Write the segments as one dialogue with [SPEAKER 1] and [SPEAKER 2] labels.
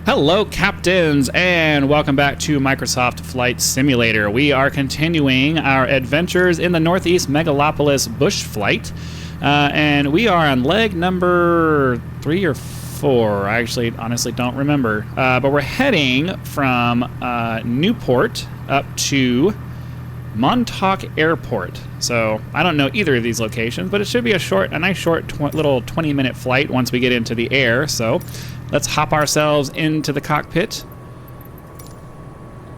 [SPEAKER 1] Hello, captains, and welcome back to Microsoft Flight Simulator. We are continuing our adventures in the Northeast Megalopolis bush flight, and we are on leg number 3 or 4. I actually honestly don't remember, but we're heading from Newport up to MONTAUK Airport. So I don't know either of these locations, but it should be a nice short little 20-minute flight once we get into the air. So let's hop ourselves into the cockpit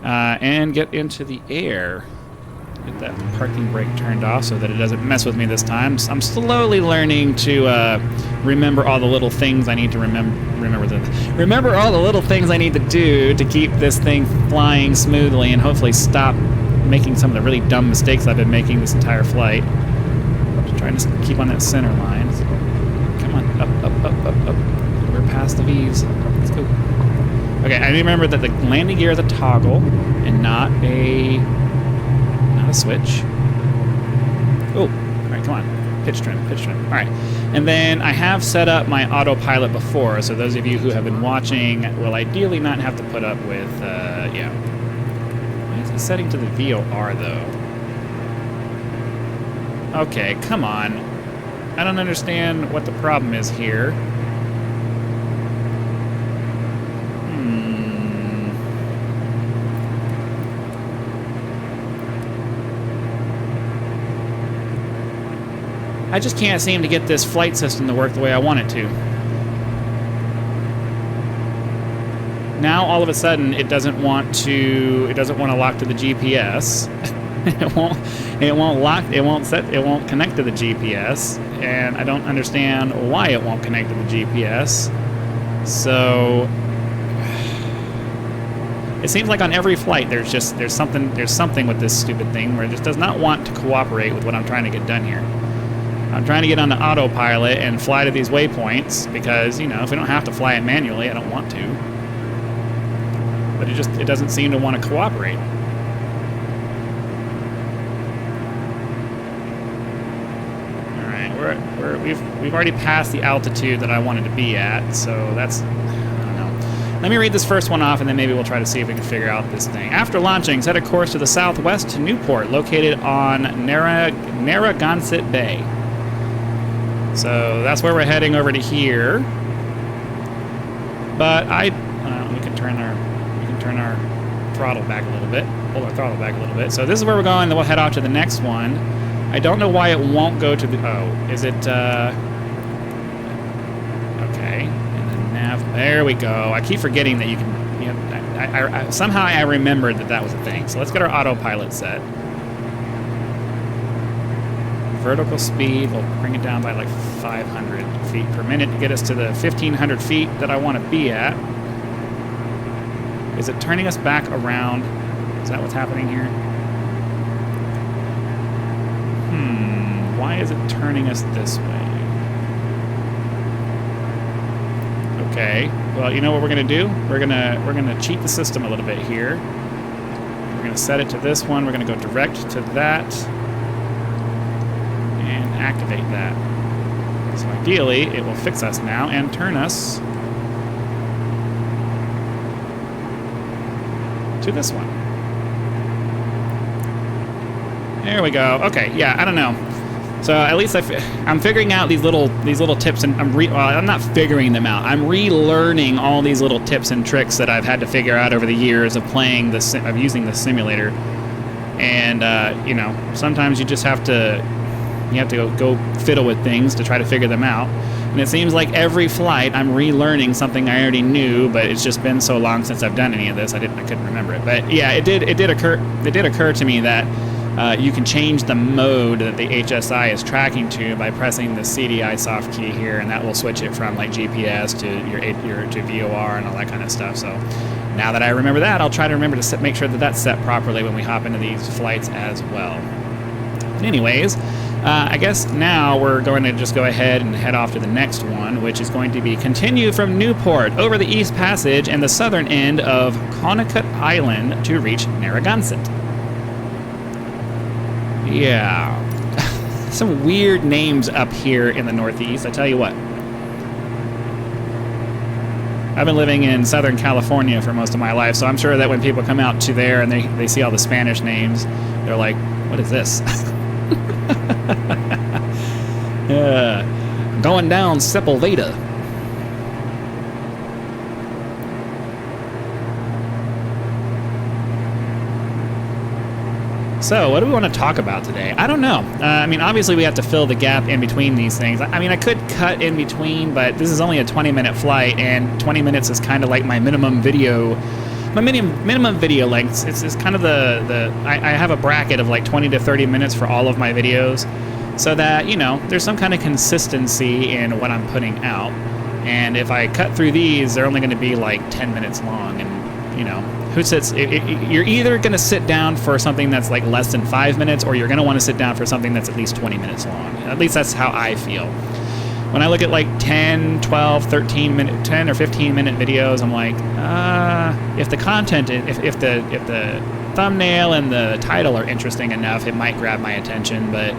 [SPEAKER 1] and get into the air. Get that parking brake turned off so that it doesn't mess with me this time. I'm slowly learning to remember all the little things I need to remember all the little things I need to do to keep this thing flying smoothly and hopefully stop making some of the really dumb mistakes I've been making this entire flight. Just trying to keep on that center line. Come on, up. We're past the V's. Let's go. Okay, I remember that the landing gear is a toggle and not a switch. Oh, all right, come on. Pitch trim. All right, and then I have set up my autopilot before, so those of you who have been watching will ideally not have to put up with, yeah. Why is it setting to the VOR, though? Okay, come on. I don't understand what the problem is here. I just can't seem to get this flight system to work the way I want it to. Now all of a sudden it doesn't want to lock to the GPS. it won't connect to the GPS, and I don't understand why it won't connect to the GPS. So it seems like on every flight there's something with this stupid thing where it just does not want to cooperate with what I'm trying to get done here. I'm trying to get on the autopilot and fly to these waypoints because, you know, if we don't have to fly it manually, I don't want to. But it doesn't seem to want to cooperate. All right, we've already passed the altitude that I wanted to be at, so that's, I don't know. Let me read this first one off, and then maybe we'll try to see if we can figure out this thing. After launching, set a course to the southwest to Newport, located on Narragansett Bay. So that's where we're heading over to here. But we can turn our throttle back a little bit. Hold our throttle back a little bit. So this is where we're going. Then we'll head off to the next one. I don't know why it won't go to the. Oh, is it? Okay. And then nav. There we go. I keep forgetting that you can. You know, somehow I remembered that was a thing. So let's get our autopilot set. Vertical speed, we'll bring it down by like 500 feet per minute to get us to the 1,500 feet that I want to be at. Is it turning us back around? Is that what's happening here? Why is it turning us this way? Okay, well, you know what we're gonna do? We're gonna cheat the system a little bit here. We're gonna set it to this one. We're gonna go direct to that. Activate that. So ideally, it will fix us now and turn us to this one. There we go. Okay, yeah, I don't know. So at least I'm figuring out these little tips, and I'm not figuring them out. I'm relearning all these little tips and tricks that I've had to figure out over the years of using the simulator. And you know, sometimes you just have to. You have to go fiddle with things to try to figure them out. And it seems like every flight I'm relearning something I already knew, but it's just been so long since I've done any of this I couldn't remember it. But yeah, it did occur to me that you can change the mode that the HSI is tracking to by pressing the CDI soft key here, and that will switch it from like GPS to VOR and all that kind of stuff. So now that I remember that, I'll try to remember to make sure that that's set properly when we hop into these flights as well. But anyways, I guess now we're going to just go ahead and head off to the next one, which is going to be continue from Newport over the East Passage and the southern end of Connecut Island to reach Narragansett. Yeah. Some weird names up here in the Northeast, I tell you what. I've been living in Southern California for most of my life, so I'm sure that when people come out to there and they see all the Spanish names, they're like, what is this? Going down Sepulveda. So, what do we want to talk about today? I don't know. I mean, obviously we have to fill the gap in between these things. I mean, I could cut in between, but this is only a 20-minute flight, and 20 minutes is kind of like my minimum video length. It's kind of I have a bracket of like 20 to 30 minutes for all of my videos, so that, you know, there's some kind of consistency in what I'm putting out. And if I cut through these, they're only going to be like 10 minutes long, and, you know, who sits? You're either going to sit down for something that's like less than 5 minutes, or you're going to want to sit down for something that's at least 20 minutes long. At least that's how I feel. When I look at like 10, 12, 13 minute, 10 or 15 minute videos, I'm like, if the content, if the thumbnail and the title are interesting enough, it might grab my attention. But,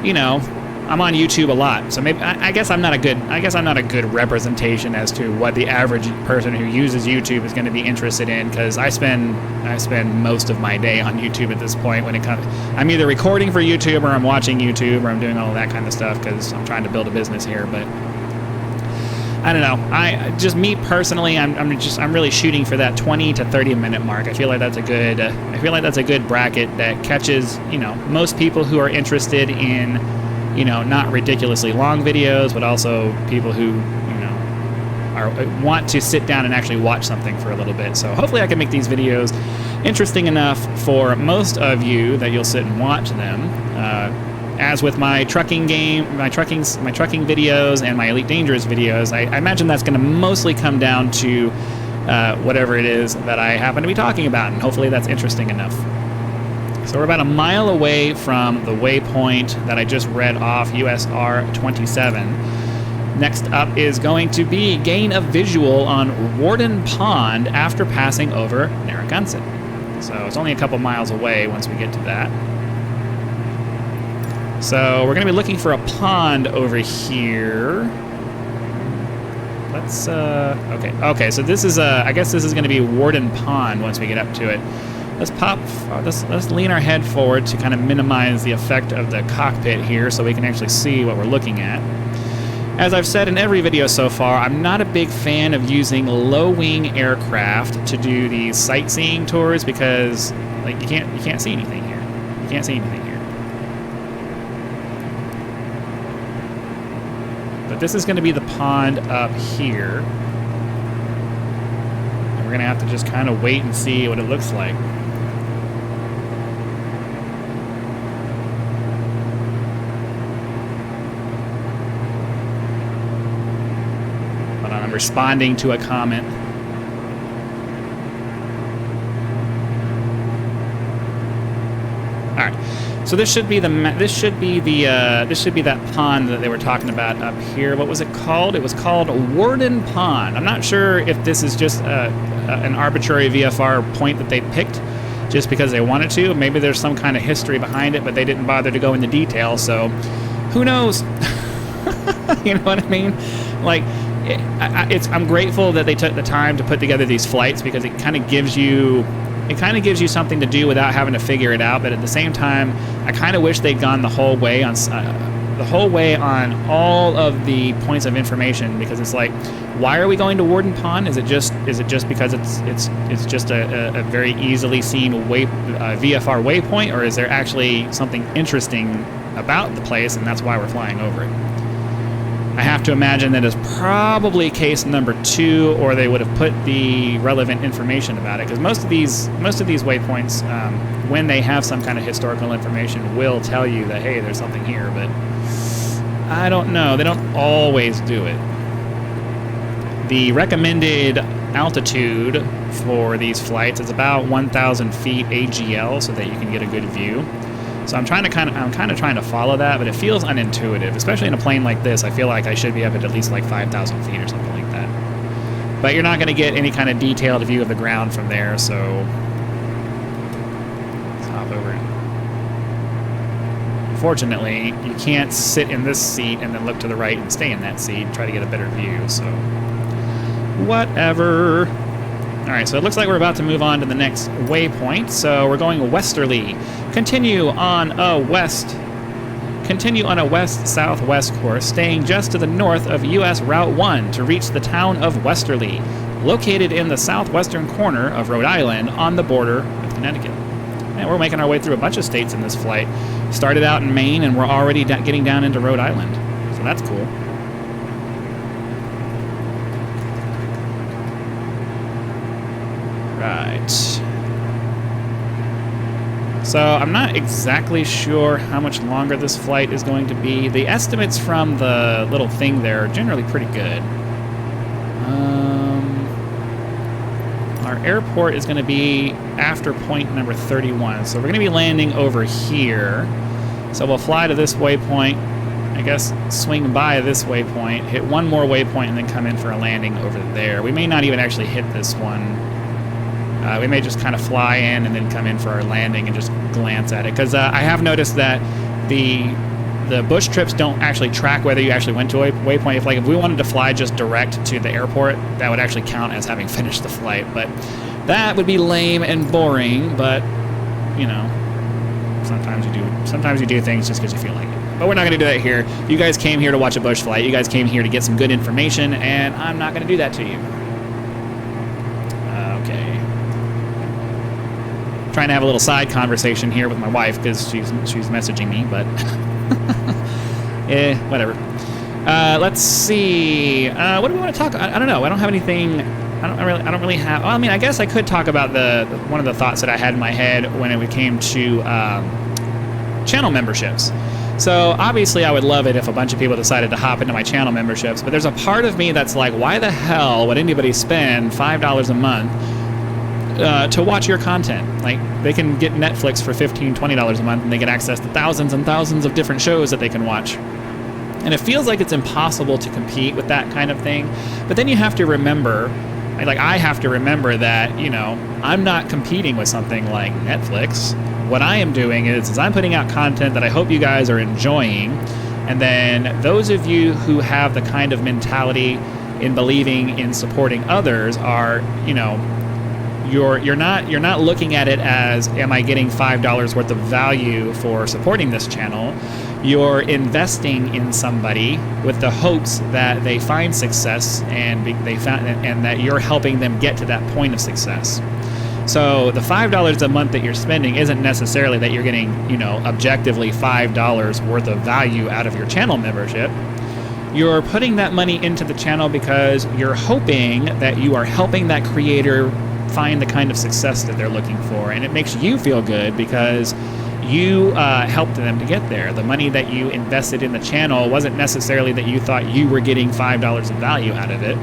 [SPEAKER 1] you know, I'm on YouTube a lot, so maybe I guess I'm not a good representation as to what the average person who uses YouTube is going to be interested in, because I spend most of my day on YouTube at this point. When it comes, I'm either recording for YouTube, or I'm watching YouTube, or I'm doing all that kind of stuff because I'm trying to build a business here. But I don't know. Me personally, I'm really shooting for that 20 to 30 minute mark. I feel like that's a good bracket that catches, you know, most people who are interested in, you know, not ridiculously long videos, but also people who, you know, want to sit down and actually watch something for a little bit. So hopefully I can make these videos interesting enough for most of you that you'll sit and watch them. As with my trucking videos and my Elite Dangerous videos, I imagine that's going to mostly come down to whatever it is that I happen to be talking about, and hopefully that's interesting enough. So we're about a mile away from the waypoint that I just read off, USR 27. Next up is going to be gain a visual on Warden Pond after passing over Narragansett. So it's only a couple miles away once we get to that. So we're going to be looking for a pond over here. Let's, okay, so this is, I guess this is going to be Warden Pond once we get up to it. Let's lean our head forward to kind of minimize the effect of the cockpit here so we can actually see what we're looking at. As I've said in every video so far, I'm not a big fan of using low-wing aircraft to do these sightseeing tours because, like, you can't see anything here. You can't see anything here. But this is going to be the pond up here. And we're going to have to just kind of wait and see what it looks like. I'm responding to a comment. All right, so this should be that pond that they were talking about up here. What was it called? It was called Warden Pond. I'm not sure if this is just an arbitrary VFR point that they picked just because they wanted to. Maybe there's some kind of history behind it, but they didn't bother to go into detail. So, who knows? You know what I mean? Like, I'm grateful that they took the time to put together these flights because it kind of gives you something to do without having to figure it out. But at the same time, I kind of wish they'd gone the whole way on all of the points of information, because it's like, why are we going to Warden Pond? Is it just because it's just a very easily seen VFR waypoint, or is there actually something interesting about the place and that's why we're flying over it? I have to imagine that is probably case number 2, or they would have put the relevant information about it. Because most of these waypoints, when they have some kind of historical information, will tell you that, hey, there's something here. But I don't know. They don't always do it. The recommended altitude for these flights is about 1,000 feet AGL, so that you can get a good view. So I'm kind of trying to follow that, but it feels unintuitive, especially in a plane like this. I feel like I should be up at least like 5,000 feet or something like that. But you're not going to get any kind of detailed view of the ground from there, so let's hop over it. Fortunately, you can't sit in this seat and then look to the right and stay in that seat and try to get a better view. So Whatever. All right, so it looks like we're about to move on to the next waypoint. So we're going westerly. Continue on a west-southwest course, staying just to the north of US Route 1 to reach the town of Westerly, located in the southwestern corner of Rhode Island on the border with Connecticut. And we're making our way through a bunch of states in this flight. Started out in Maine, and we're already getting down into Rhode Island. So that's cool. Right. So I'm not exactly sure how much longer this flight is going to be. The estimates from the little thing there are generally pretty good. Our airport is going to be after point number 31. So we're going to be landing over here. So we'll fly to this waypoint, I guess swing by this waypoint, hit one more waypoint, and then come in for a landing over there. We may not even actually hit this one. We may just kind of fly in and then come in for our landing and just glance at it. Because I have noticed that the bush trips don't actually track whether you actually went to a waypoint. If we wanted to fly just direct to the airport, that would actually count as having finished the flight. But that would be lame and boring. But, you know, sometimes you do things just because you feel like it. But we're not going to do that here. You guys came here to watch a bush flight. You guys came here to get some good information, and I'm not going to do that to you. Okay. Trying to have a little side conversation here with my wife because she's messaging me, but whatever. Let's see. What do we want to talk? I don't know. I don't have anything. I don't really have. Well, I mean, I guess I could talk about one of the thoughts that I had in my head when it came to channel memberships. So obviously, I would love it if a bunch of people decided to hop into my channel memberships. But there's a part of me that's like, why the hell would anybody spend $5 a month to watch your content? Like, they can get Netflix for $15, $20 a month, and they get access to thousands and thousands of different shows that they can watch. And it feels like it's impossible to compete with that kind of thing. But then you have to remember, like I have to remember that, you know, I'm not competing with something like Netflix. What I am doing is I'm putting out content that I hope you guys are enjoying. And then those of you who have the kind of mentality in believing in supporting others are, you know, you're not looking at it as, am I getting $5 worth of value for supporting this channel? You're investing in somebody with the hopes that they find success and that you're helping them get to that point of success. So the $5 a month that you're spending isn't necessarily that you're getting, you know, objectively $5 worth of value out of your channel membership. You're putting that money into the channel because you're hoping that you are helping that creator find the kind of success that they're looking for, and it makes you feel good because you helped them to get there. The money that you invested in the channel wasn't necessarily that you thought you were getting $5 of value out of it.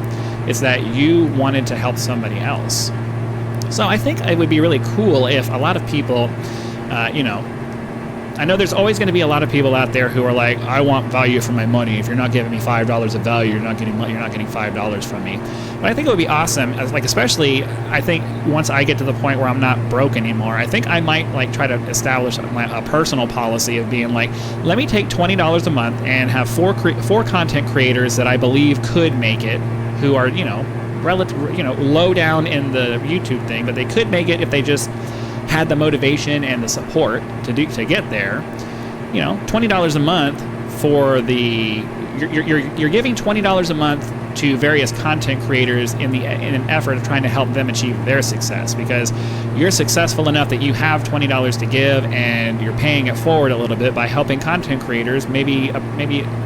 [SPEAKER 1] It's that you wanted to help somebody else. So I think it would be really cool if a lot of people, you know, I know there's always going to be a lot of people out there who are like, I want value for my money. If you're not giving me $5 of value, you're not getting $5 from me. But I think it would be awesome, like especially I think once I get to the point where I'm not broke anymore, I think I might like try to establish a personal policy of being like, let me take $20 a month and have four content creators that I believe could make it, who are, you know, low down in the YouTube thing, but they could make it if they just had the motivation and the support to get there. You know, $20 a month for you're giving $20 a month to various content creators in an effort of trying to help them achieve their success, because you're successful enough that you have $20 to give and you're paying it forward a little bit by helping content creators maybe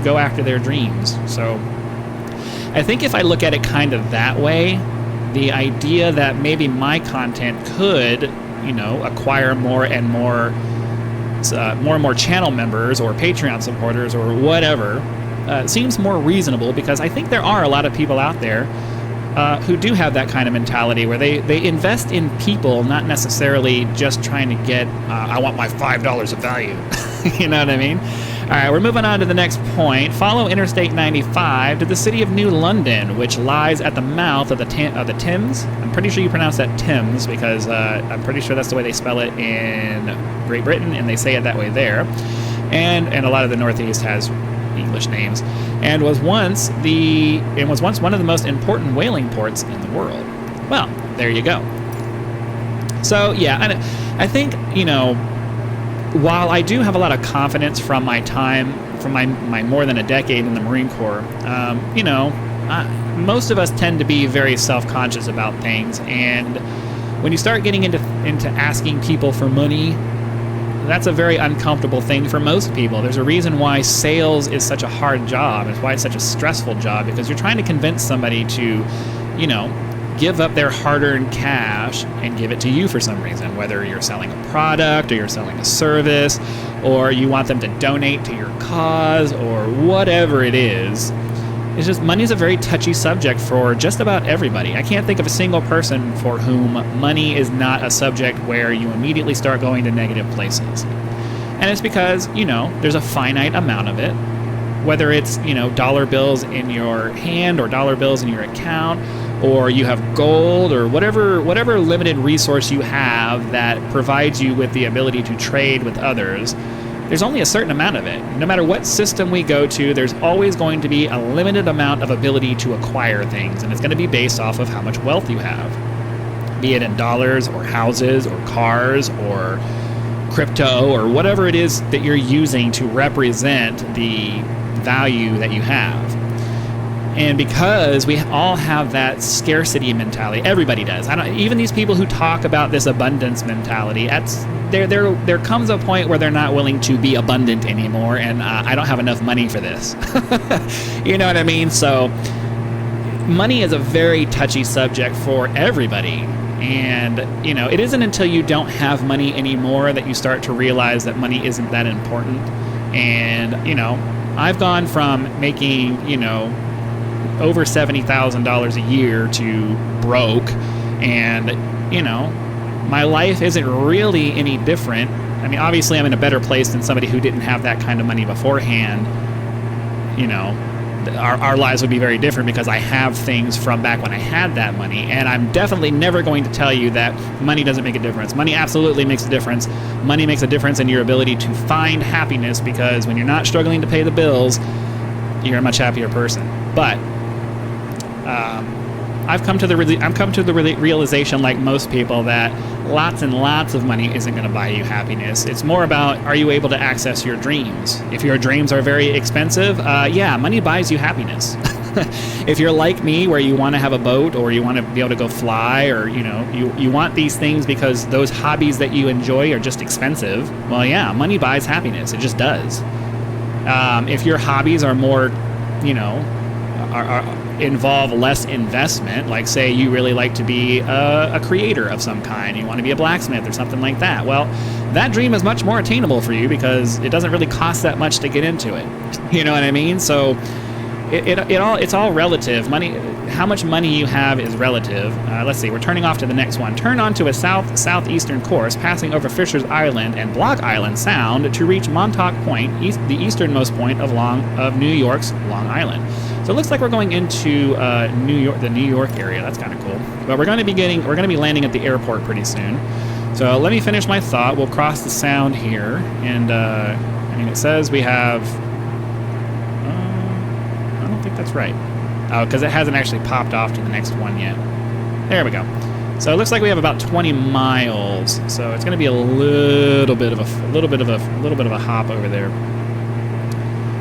[SPEAKER 1] go after their dreams. So I think if I look at it kind of that way, the idea that maybe my content could, you know, acquire more and more channel members or Patreon supporters or whatever seems more reasonable, because I think there are a lot of people out there who do have that kind of mentality where they invest in people, not necessarily just trying to get, I want my $5 of value. You know what I mean? All right, we're moving on to the next point. Follow Interstate 95 to the city of New London, which lies at the mouth of the Thames. I'm pretty sure you pronounce that Thames, because I'm pretty sure that's the way they spell it in Great Britain, and they say it that way there. And a lot of the Northeast has, English names, and was once one of the most important whaling ports in the world. Well, there you go. So yeah, I think, you know, while I do have a lot of confidence from my time, from my more than a decade in the Marine Corps, you know, most of us tend to be very self-conscious about things, and when you start getting into asking people for money, that's a very uncomfortable thing for most people. There's a reason why sales is such a hard job. It's why it's such a stressful job, because you're trying to convince somebody to, you know, give up their hard-earned cash and give it to you for some reason, whether you're selling a product or you're selling a service, or you want them to donate to your cause, or whatever it is. It's just, money's a very touchy subject for just about everybody. I can't think of a single person for whom money is not a subject where you immediately start going to negative places. And it's because, you know, there's a finite amount of it, whether it's, you know, dollar bills in your hand or dollar bills in your account, or you have gold, or whatever limited resource you have that provides you with the ability to trade with others. There's only a certain amount of it. No matter what system we go to, there's always going to be a limited amount of ability to acquire things, and it's going to be based off of how much wealth you have, be it in dollars or houses or cars or crypto or whatever it is that you're using to represent the value that you have. And because we all have that scarcity mentality, everybody does. Even these people who talk about this abundance mentality, there comes a point where they're not willing to be abundant anymore, and I don't have enough money for this. You know what I mean? So money is a very touchy subject for everybody. And, you know, it isn't until you don't have money anymore that you start to realize that money isn't that important. And, you know, I've gone from making, you know, over $70,000 a year to broke, and, you know, my life isn't really any different. I mean, obviously I'm in a better place than somebody who didn't have that kind of money beforehand. You know, our lives would be very different because I have things from back when I had that money, and I'm definitely never going to tell you that money doesn't make a difference. Money absolutely makes a difference. Money makes a difference in your ability to find happiness, because when you're not struggling to pay the bills, you're a much happier person. But I've come to the realization, like most people, that lots and lots of money isn't going to buy you happiness. It's more about, are you able to access your dreams? If your dreams are very expensive, yeah, money buys you happiness. If you're like me, where you want to have a boat, or you want to be able to go fly, or, you know, you want these things because those hobbies that you enjoy are just expensive, well, yeah, money buys happiness. It just does. If your hobbies are more, you know, involve less investment, like say you really like to be a creator of some kind, you want to be a blacksmith or something like that, well, that dream is much more attainable for you because it doesn't really cost that much to get into it. You know what I mean? So it's all relative. Money, how much money you have is relative. Let's see, we're turning off to the next one. Turn onto a southeastern course, passing over Fisher's Island and Block Island Sound to reach Montauk Point, the easternmost point of New York's Long Island. So it looks like we're going into New York, the New York area. That's kind of cool. But we're going to be landing at the airport pretty soon. So let me finish my thought. We'll cross the Sound here, and I mean, it says we have. I don't think that's right. Oh, because it hasn't actually popped off to the next one yet. There we go. So it looks like we have about 20 miles. So it's going to be a little bit of a hop over there.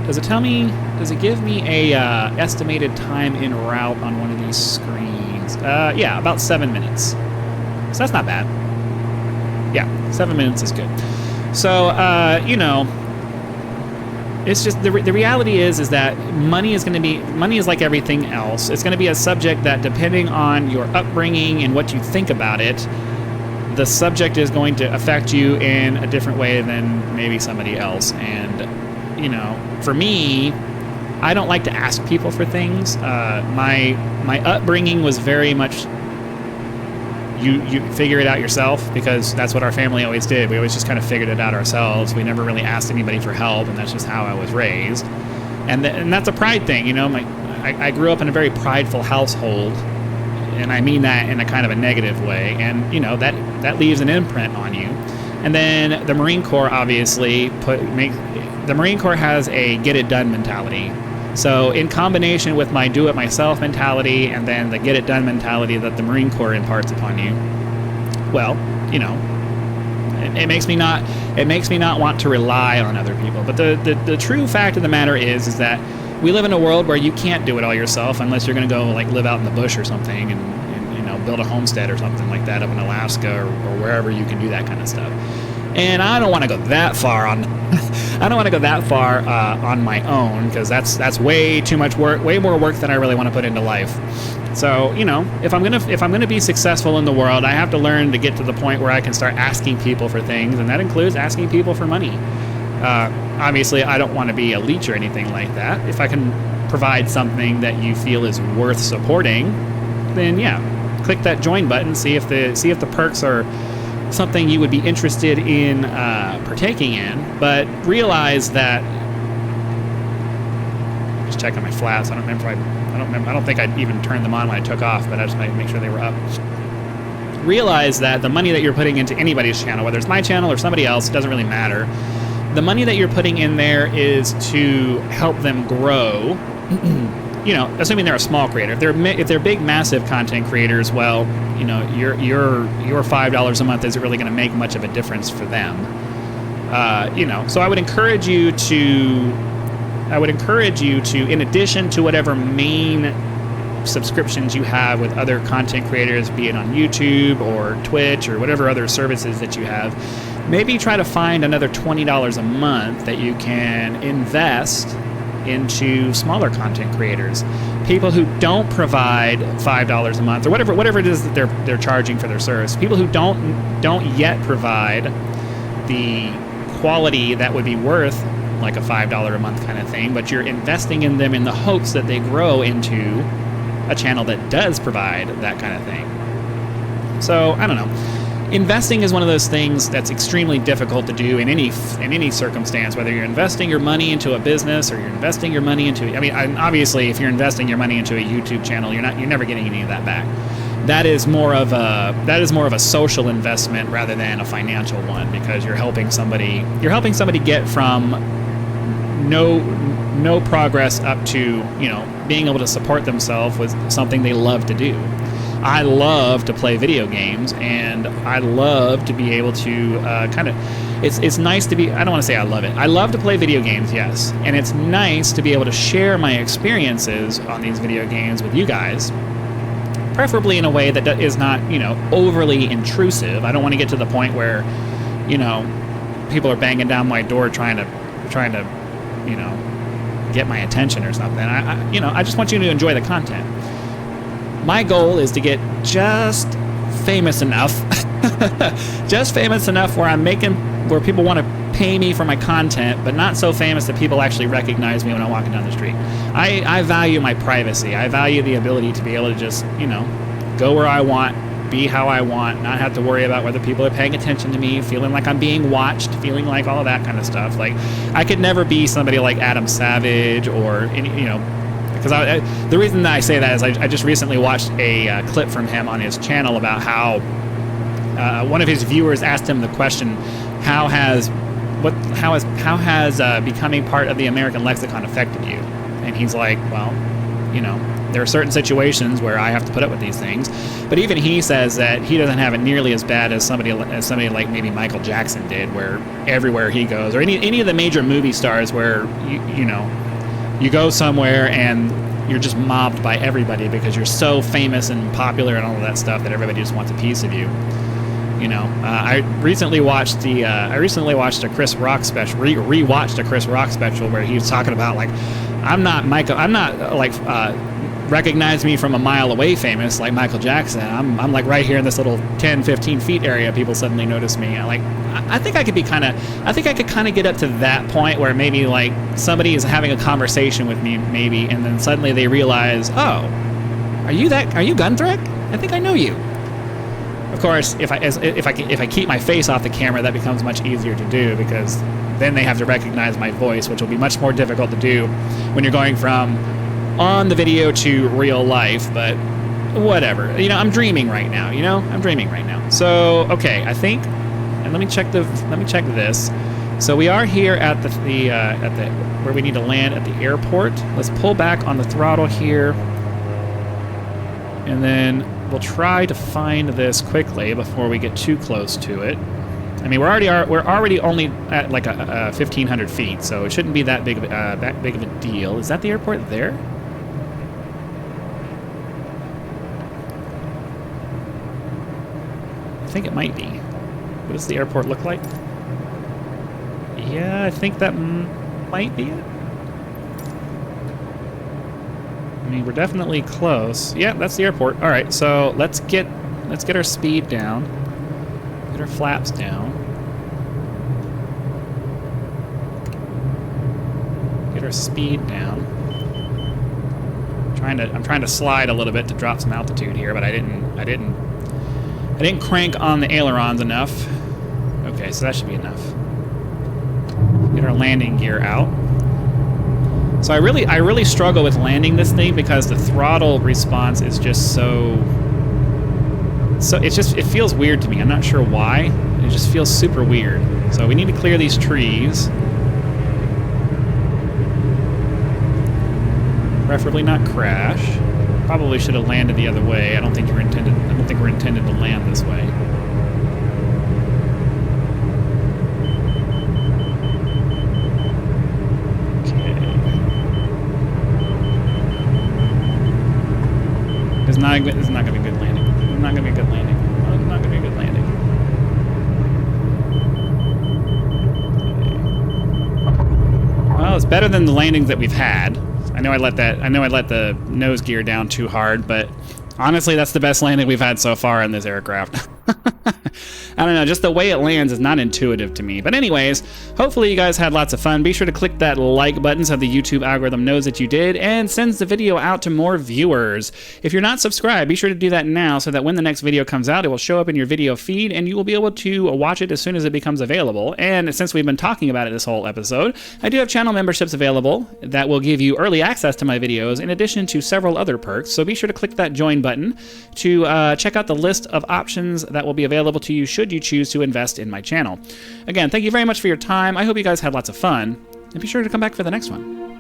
[SPEAKER 1] Does it tell me? Does it give me a estimated time en route on one of these screens? Yeah, about 7 minutes. So that's not bad. Yeah, 7 minutes is good. So you know, it's just the reality is that money is like everything else. It's going to be a subject that, depending on your upbringing and what you think about it, the subject is going to affect you in a different way than maybe somebody else. And, you know, for me, I don't like to ask people for things. My upbringing was very much you figure it out yourself, because that's what our family always did. We always just kind of figured it out ourselves. We never really asked anybody for help, and that's just how I was raised. And that's a pride thing, you know. I grew up in a very prideful household, and I mean that in a kind of a negative way. And, you know, that leaves an imprint on you. And then the Marine Corps obviously the Marine Corps has a get it done mentality. So in combination with my do it myself mentality and then the get it done mentality that the Marine Corps imparts upon you, well, you know, it makes me not want to rely on other people. But the true fact of the matter is that we live in a world where you can't do it all yourself unless you're going to go like live out in the bush or something and you know, build a homestead or something like that up in Alaska or wherever you can do that kind of stuff. And I don't want to go that far on on my own, because that's way too much work, way more work than I really want to put into life. So, you know, if I'm gonna be successful in the world, I have to learn to get to the point where I can start asking people for things, and that includes asking people for money. Obviously, I don't want to be a leech or anything like that. If I can provide something that you feel is worth supporting, then yeah, click that join button. See if the perks are something you would be interested in partaking in. But realize that. Just checking my flats. I don't think I even turned them on when I took off, but I just wanted to make sure they were up. Realize that the money that you're putting into anybody's channel, whether it's my channel or somebody else, it doesn't really matter. The money that you're putting in there is to help them grow. You know, assuming they're a small creator. If they're big, massive content creators, well, you know, your $5 a month isn't really going to make much of a difference for them. You know, so I would encourage you to, in addition to whatever main subscriptions you have with other content creators, be it on YouTube or Twitch or whatever other services that you have, maybe try to find another $20 a month that you can invest into smaller content creators, people who don't provide $5 a month or whatever it is that they're charging for their service, people who don't yet provide the quality that would be worth like a $5 a month kind of thing, but you're investing in them in the hopes that they grow into a channel that does provide that kind of thing. So I don't know. Investing is one of those things that's extremely difficult to do in any circumstance, whether you're investing your money into a business or you're investing your money into, I mean, obviously if you're investing your money into a YouTube channel, you're never getting any of that back. That is more of a social investment rather than a financial one, because you're helping somebody get from no progress up to, you know, being able to support themselves with something they love to do. I love to play video games, and I love to be able to it's nice to be, I don't want to say I love it. I love to play video games, yes. And it's nice to be able to share my experiences on these video games with you guys, preferably in a way that is not, you know, overly intrusive. I don't want to get to the point where, you know, people are banging down my door trying to, you know, get my attention or something. I just want you to enjoy the content. My goal is to get just famous enough, where people want to pay me for my content, but not so famous that people actually recognize me when I'm walking down the street. I value my privacy. I value the ability to be able to just, you know, go where I want, be how I want, not have to worry about whether people are paying attention to me, feeling like I'm being watched, feeling like all of that kind of stuff. Like, I could never be somebody like Adam Savage or any, you know, because the reason that I say that is I just recently watched a clip from him on his channel about how one of his viewers asked him the question, how has becoming part of the American lexicon affected you? And he's like, well, you know, there are certain situations where I have to put up with these things, but even he says that he doesn't have it nearly as bad as somebody like maybe Michael Jackson did, where everywhere he goes, or any of the major movie stars, where you know, you go somewhere and you're just mobbed by everybody because you're so famous and popular and all of that stuff that everybody just wants a piece of you. You know, I recently watched a Chris Rock special, rewatched a Chris Rock special where he was talking about, like, I'm not recognize me from a mile away famous like Michael Jackson. I'm like right here in this little 10-15 feet area, people suddenly notice me. I think I could kind of get up to that point where maybe like somebody is having a conversation with me maybe, and then suddenly they realize, oh, are you Gunthrek? I think I know you. Of course, if I keep my face off the camera, that becomes much easier to do, because then they have to recognize my voice, which will be much more difficult to do when you're going from on the video to real life. But whatever, you know, I'm dreaming right now. So okay, I think and let me check this. So we are here at the where we need to land at the airport. Let's pull back on the throttle here, and then we'll try to find this quickly before we get too close to it. I mean, we're already only at like 1,500 feet, so it shouldn't be that big of a deal. Is that the airport there? I think it might be. What does the airport look like? Yeah, I think that might be it. I mean, we're definitely close. Yeah, that's the airport. All right, so let's get our speed down. Get our flaps down. Get our speed down. I'm trying to slide a little bit to drop some altitude here, but I didn't crank on the ailerons enough. Okay, so that should be enough. Get our landing gear out. So I really struggle with landing this thing because the throttle response is just so it feels weird to me. I'm not sure why. It just feels super weird. So we need to clear these trees. Preferably not crash. Probably should have landed the other way. I don't think we're intended to land this way. This is not going to be a good landing. It's not going to be a good landing. Oh, it's not going to be a good landing. Okay. Well, it's better than the landings that we've had. I know I let the nose gear down too hard, but honestly, that's the best landing we've had so far in this aircraft. I don't know, just the way it lands is not intuitive to me. But anyways, hopefully you guys had lots of fun. Be sure to click that like button so the YouTube algorithm knows that you did and sends the video out to more viewers. If you're not subscribed, be sure to do that now so that when the next video comes out, it will show up in your video feed and you will be able to watch it as soon as it becomes available. And since we've been talking about it this whole episode, I do have channel memberships available that will give you early access to my videos in addition to several other perks. So be sure to click that join button to check out the list of options that will be available to you should you choose to invest in my channel. Again, thank you very much for your time. I hope you guys had lots of fun, and be sure to come back for the next one.